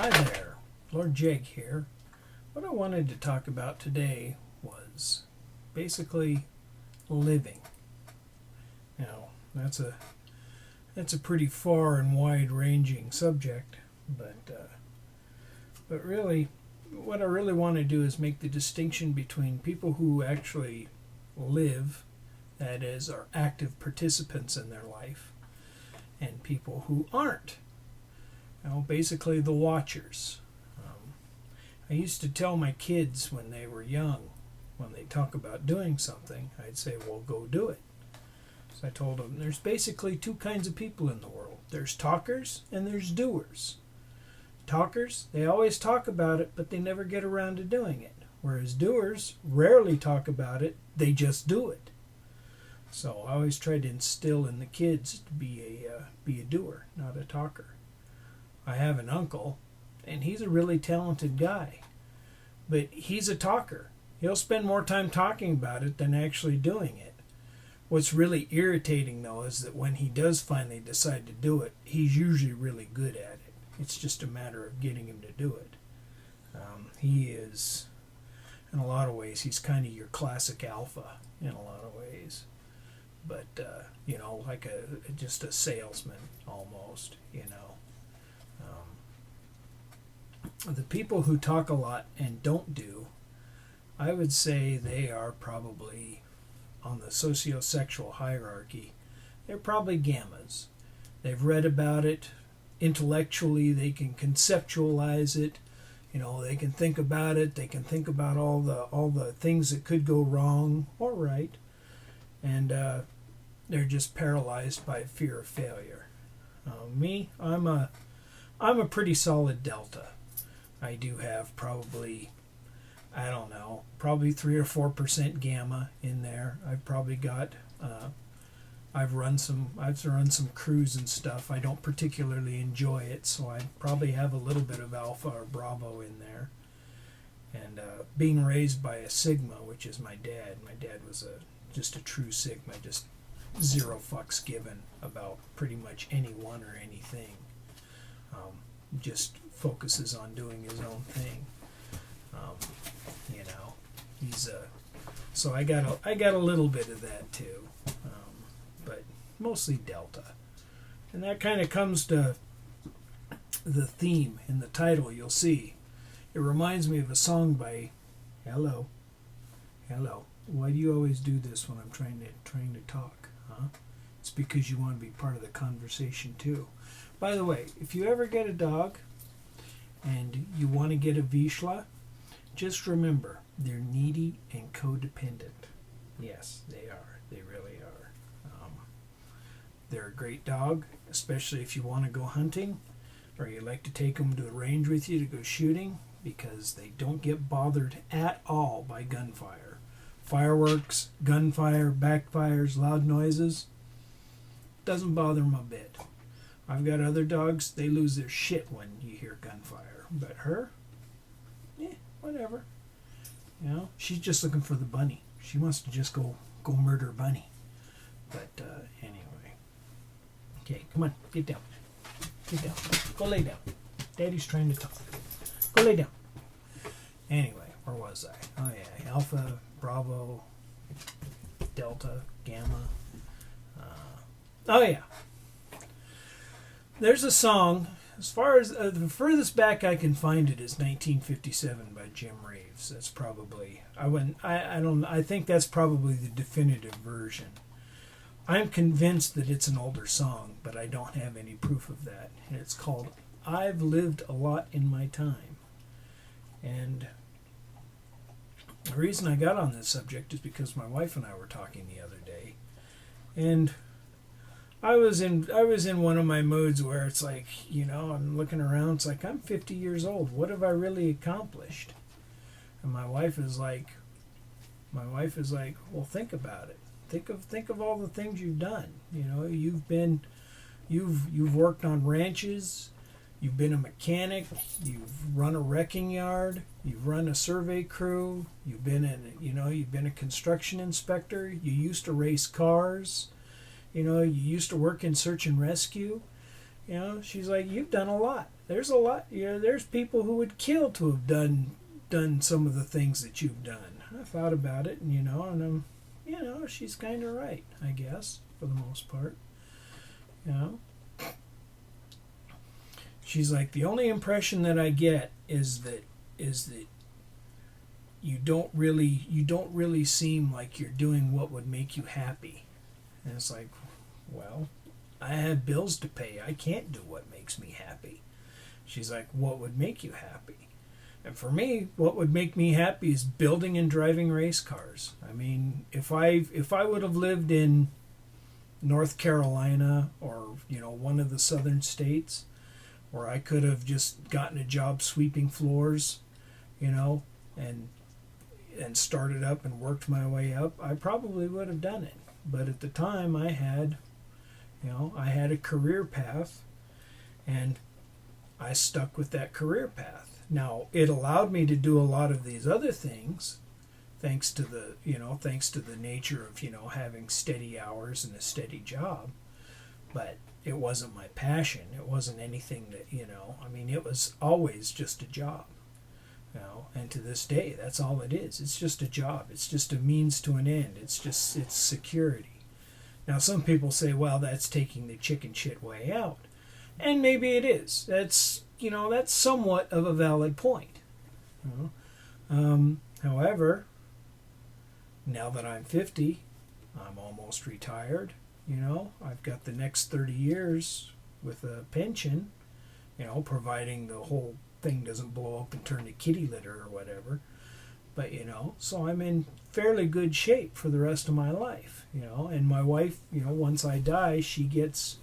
Hi there, Lord Jake here. What I wanted to talk about today was basically living. Now, that's a pretty far and wide-ranging subject, but really, what I really want to do is make the distinction between people who actually live, that is, are active participants in their life, and people who aren't. Basically the watchers. I used to tell my kids when they were young, when they talk about doing something, I'd say, well, go do it. So I told them there's basically two kinds of people in the world. There's talkers and there's doers. Talkers, they always talk about it, but they never get around to doing it. Whereas doers rarely talk about it, they just do it. So I always try to instill in the kids to be a doer, not a talker. I have an uncle, and he's a really talented guy, but he's a talker. He'll spend more time talking about it than actually doing it. What's really irritating, though, is that when he does finally decide to do it, he's usually really good at it. It's just a matter of getting him to do it. He is, in a lot of ways, he's kind of your classic alpha in a lot of ways. But, like just a salesman almost, The people who talk a lot and don't do, I would say they are probably on the sociosexual hierarchy. They're probably gammas. They've read about it. Intellectually, they can conceptualize it. They can think about it. They can think about all the things that could go wrong or right. And they're just paralyzed by fear of failure. Me, I'm a pretty solid delta. I do have probably 3 or 4% gamma in there. I've probably got I've run some crews and stuff. I don't particularly enjoy it, so I probably have a little bit of alpha or bravo in there. And being raised by a sigma, which is my dad. My dad was just a true sigma, just zero fucks given about pretty much anyone or anything. Just focuses on doing his own thing. He's so I got a little bit of that too, but mostly delta, and that kind of comes to the theme in the title. You'll see, it reminds me of a song by Hello. Why do you always do this when I'm trying to talk? Huh? It's because you want to be part of the conversation too. By the way, if you ever get a dog and you want to get a Vizsla, just remember, they're needy and codependent. Yes, they are. They really are. They're a great dog, especially if you want to go hunting or you like to take them to the range with you to go shooting, because they don't get bothered at all by gunfire. Fireworks, gunfire, backfires, loud noises, doesn't bother them a bit. I've got other dogs, they lose their shit when you hear gunfire. But her, whatever. She's just looking for the bunny. She wants to just go murder Bunny. But anyway. Okay, come on, get down. Get down. Go lay down. Daddy's trying to talk. Go lay down. Anyway, where was I? Oh yeah, Alpha, Bravo, Delta, Gamma. Oh yeah. There's a song, as far as the furthest back I can find it is 1957 by Jim Reeves. That's probably I think that's probably the definitive version. I'm convinced that it's an older song, but I don't have any proof of that. And it's called I've Lived a Lot in My Time. And the reason I got on this subject is because my wife and I were talking the other day, and I was in one of my moods where it's like, I'm looking around, it's like I'm 50 years old. What have I really accomplished? And my wife is like, well, think about it. Think of all the things you've done. You've worked on ranches, you've been a mechanic, you've run a wrecking yard, you've run a survey crew, you've been a construction inspector, you used to race cars. You used to work in search and rescue. You know, she's like, you've done a lot. There's a lot. You know, there's people who would kill to have done some of the things that you've done. I thought about it, and she's kind of right, I guess, for the most part. You know, she's like, the only impression that I get is that you don't really seem like you're doing what would make you happy. And it's like, well, I have bills to pay. I can't do what makes me happy. She's like, what would make you happy? And for me, what would make me happy is building and driving race cars. I mean, if I would have lived in North Carolina or, one of the southern states, where I could have just gotten a job sweeping floors, and started up and worked my way up, I probably would have done it. But at the time I had a career path, and I stuck with that career path. Now, it allowed me to do a lot of these other things, thanks to the nature of, having steady hours and a steady job. But it wasn't my passion. It wasn't anything that, it was always just a job. And to this day, that's all it is. It's just a job. It's just a means to an end. It's security. Now, some people say, well, that's taking the chicken shit way out. And maybe it is. That's somewhat of a valid point. However, now that I'm 50, I'm almost retired. I've got the next 30 years with a pension, providing the whole thing doesn't blow up and turn to kitty litter or whatever. But, so I'm in fairly good shape for the rest of my life, and my wife, once I die, she gets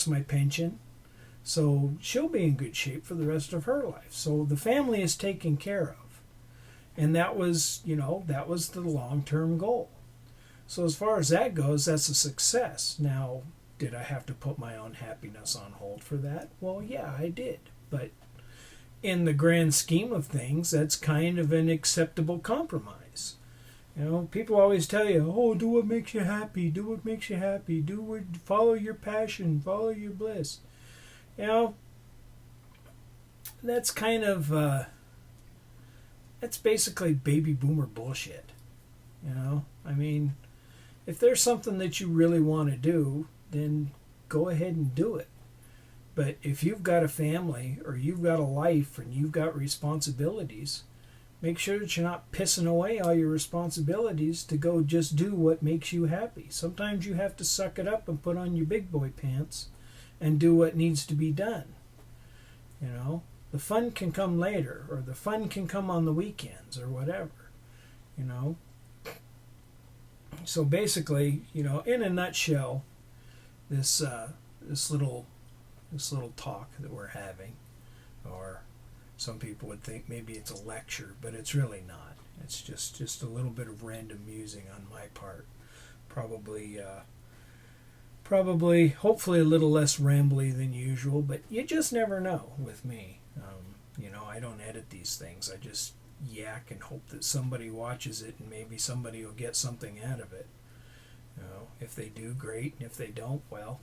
my pension. So she'll be in good shape for the rest of her life. So the family is taken care of. And that was the long-term goal. So as far as that goes, that's a success. Now, did I have to put my own happiness on hold for that? Well, yeah, I did. But in the grand scheme of things, that's kind of an acceptable compromise. People always tell you, oh, do what makes you happy, do what makes you happy, follow your passion, follow your bliss. That's kind of, that's basically baby boomer bullshit. I mean, if there's something that you really want to do, then go ahead and do it. But if you've got a family or you've got a life and you've got responsibilities, make sure that you're not pissing away all your responsibilities to go just do what makes you happy. Sometimes you have to suck it up and put on your big boy pants and do what needs to be done. The fun can come later, or the fun can come on the weekends or whatever. So basically, in a nutshell, this little talk that we're having, or some people would think maybe it's a lecture, but it's really not. It's just a little bit of random musing on my part. Probably, hopefully a little less rambly than usual, but you just never know with me. I don't edit these things. I just yak and hope that somebody watches it and maybe somebody will get something out of it. If they do, great. And if they don't, well,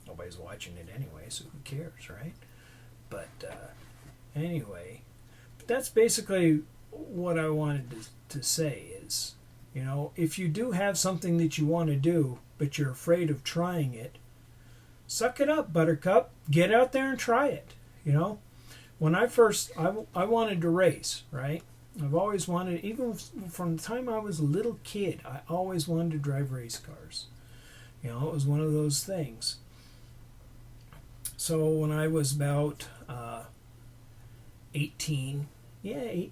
nobody's watching it anyway, so who cares, right? But anyway, that's basically what I wanted to say is, if you do have something that you want to do, but you're afraid of trying it, suck it up, buttercup. Get out there and try it. When I wanted to race, right? I've always wanted, even from the time I was a little kid, I always wanted to drive race cars. It was one of those things. So when I was about 19, I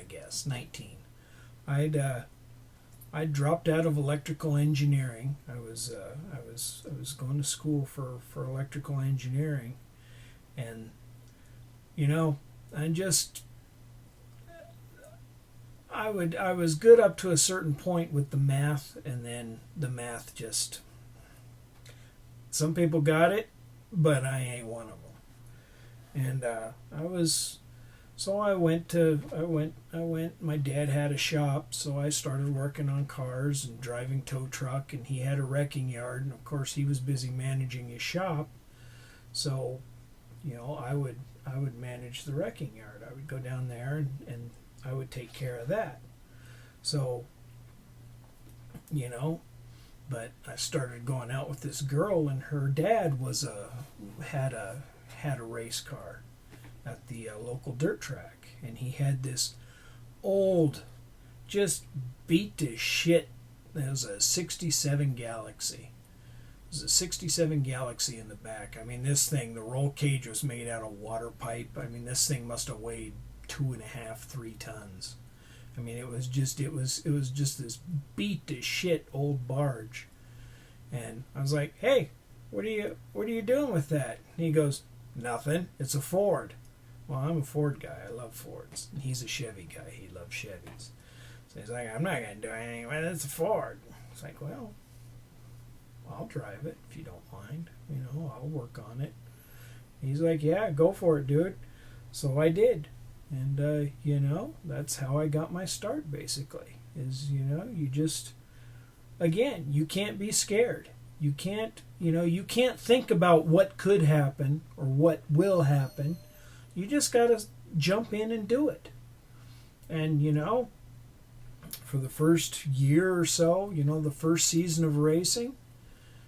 guess, I dropped out of electrical engineering. I was going to school for electrical engineering, and I was good up to a certain point with the math, and then the math just, some people got it, but I ain't one of them. And So I went, my dad had a shop, so I started working on cars and driving tow truck, and he had a wrecking yard, and of course he was busy managing his shop. So, I would manage the wrecking yard. I would go down there and I would take care of that. So, but I started going out with this girl, and her dad had a race car at the local dirt track, and he had this old, just beat to shit. It was a '67 Galaxy. It was a '67 Galaxy in the back. I mean, this thing, the roll cage was made out of water pipe. I mean, this thing must have weighed 2.5, 3 tons. I mean, it was just this beat to shit old barge. And I was like, "Hey, what are you doing with that?" And he goes, "Nothing. It's a Ford." Well, I'm a Ford guy. I love Fords. And he's a Chevy guy. He loves Chevys. So he's like, "I'm not going to do anything with it. It's a Ford." It's like, "Well, I'll drive it if you don't mind. I'll work on it." He's like, "Yeah, go for it, dude." So I did. And, that's how I got my start, basically. You just, again, you can't be scared. You can't think about what could happen or what will happen. You just got to jump in and do it. And, for the first year or so, the first season of racing,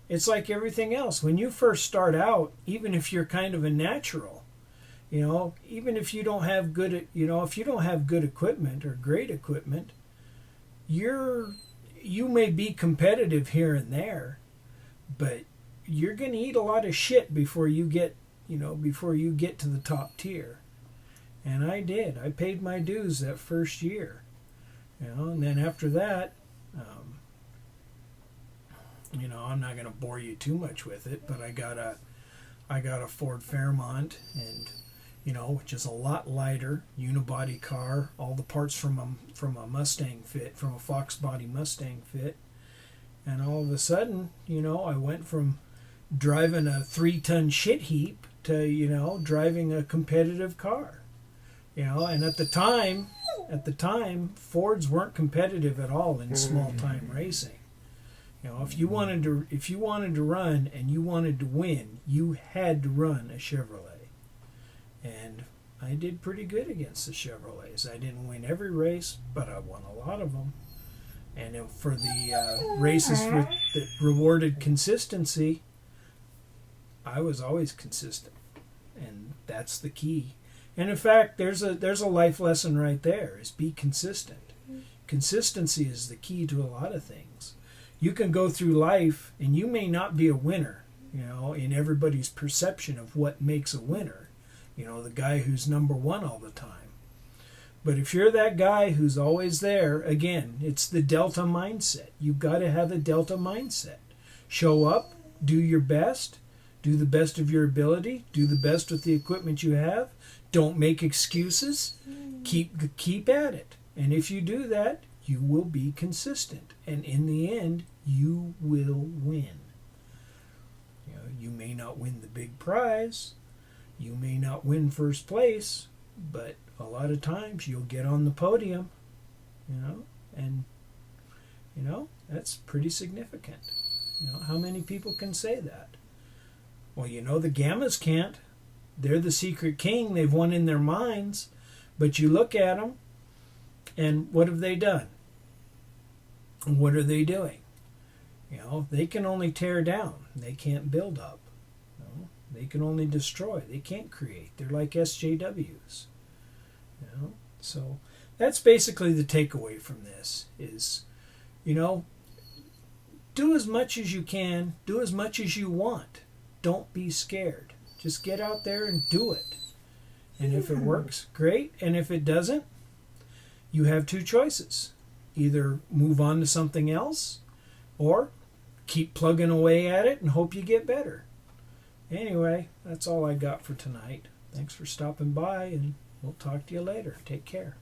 it's like everything else. When you first start out, even if you're kind of a natural, even if you don't have if you don't have good equipment or great equipment, you may be competitive here and there, but you're going to eat a lot of shit before you get to the top tier. And I did. I paid my dues that first year. And then after that, I'm not going to bore you too much with it, but I got a Ford Fairmont, and which is a lot lighter, unibody car, all the parts from a Mustang fit, from a Fox body Mustang fit. And all of a sudden, I went from driving a 3-ton shit heap to, driving a competitive car. And at the time, Fords weren't competitive at all in small time racing. If you wanted to run and you wanted to win, you had to run a Chevrolet. And I did pretty good against the Chevrolets. I didn't win every race, but I won a lot of them. And for the races that rewarded consistency, I was always consistent. And that's the key. And in fact, there's a life lesson right there, is be consistent. Consistency is the key to a lot of things. You can go through life and you may not be a winner, in everybody's perception of what makes a winner. The guy who's number one all the time. But if you're that guy who's always there, again, it's the Delta mindset. You've got to have a Delta mindset. Show up, do your best, do the best of your ability, do the best with the equipment you have. Don't make excuses. Keep at it. And if you do that, you will be consistent. And in the end, you will win. You may not win the big prize. You may not win first place, but a lot of times you'll get on the podium, and that's pretty significant. How many people can say that? Well, the Gammas can't. They're the secret king. They've won in their minds, but you look at them, and what have they done? What are they doing? They can only tear down. They can't build up. They can only destroy. They can't create. They're like SJWs. So that's basically the takeaway from this is, do as much as you can. Do as much as you want. Don't be scared. Just get out there and do it. And if it works, great. And if it doesn't, you have two choices. Either move on to something else or keep plugging away at it and hope you get better. Anyway, that's all I got for tonight. Thanks for stopping by, and we'll talk to you later. Take care.